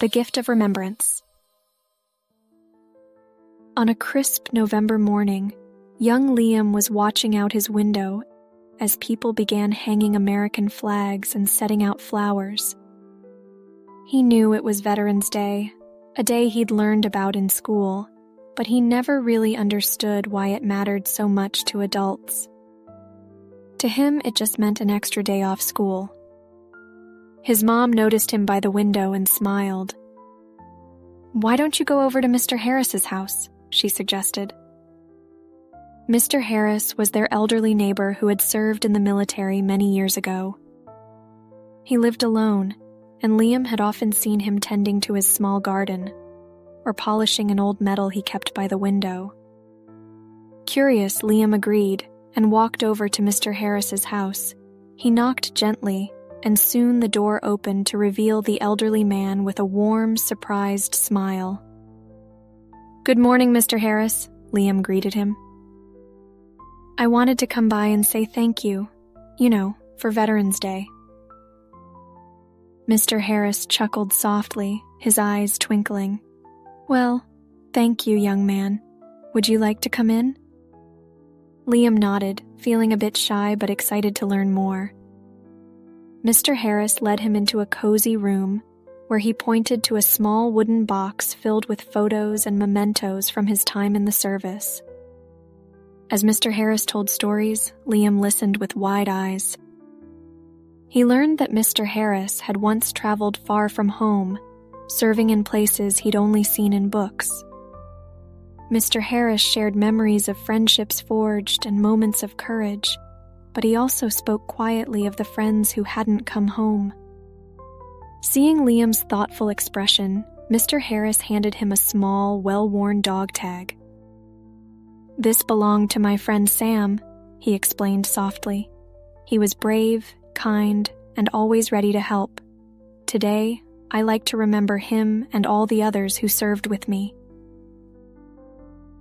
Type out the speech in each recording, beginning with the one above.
The Gift of Remembrance. On a crisp November morning, young Liam was watching out his window as people began hanging American flags and setting out flowers. He knew it was Veterans Day, a day he'd learned about in school, but he never really understood why it mattered so much to adults. To him, it just meant an extra day off school. His mom noticed him by the window and smiled. "Why don't you go over to Mr. Harris's house?" she suggested. Mr. Harris was their elderly neighbor who had served in the military many years ago. He lived alone, and Liam had often seen him tending to his small garden or polishing an old medal he kept by the window. Curious, Liam agreed and walked over to Mr. Harris's house. He knocked gently, and soon the door opened to reveal the elderly man with a warm, surprised smile. "Good morning, Mr. Harris," Liam greeted him. "I wanted to come by and say thank you, for Veterans Day." Mr. Harris chuckled softly, his eyes twinkling. "Well, thank you, young man. Would you like to come in?" Liam nodded, feeling a bit shy but excited to learn more. Mr. Harris led him into a cozy room where he pointed to a small wooden box filled with photos and mementos from his time in the service. As Mr. Harris told stories, Liam listened with wide eyes. He learned that Mr. Harris had once traveled far from home, serving in places he'd only seen in books. Mr. Harris shared memories of friendships forged and moments of courage, but he also spoke quietly of the friends who hadn't come home. Seeing Liam's thoughtful expression, Mr. Harris handed him a small, well-worn dog tag. "This belonged to my friend Sam," he explained softly. "He was brave, kind, and always ready to help. Today, I like to remember him and all the others who served with me."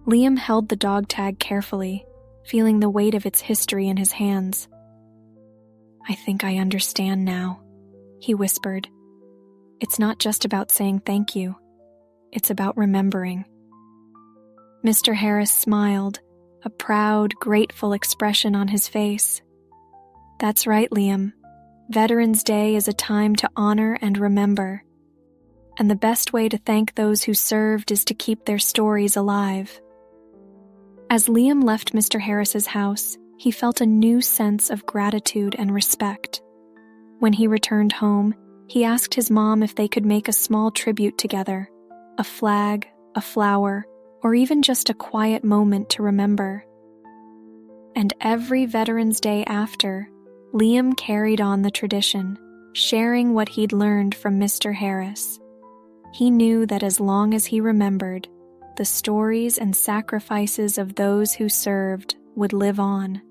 Liam held the dog tag carefully, feeling the weight of its history in his hands. "I think I understand now," he whispered. "It's not just about saying thank you. It's about remembering." Mr. Harris smiled, a proud, grateful expression on his face. "That's right, Liam. Veterans Day is a time to honor and remember. And the best way to thank those who served is to keep their stories alive." As Liam left Mr. Harris's house, he felt a new sense of gratitude and respect. When he returned home, he asked his mom if they could make a small tribute together, a flag, a flower, or even just a quiet moment to remember. And every Veterans Day after, Liam carried on the tradition, sharing what he'd learned from Mr. Harris. He knew that as long as he remembered, the stories and sacrifices of those who served would live on.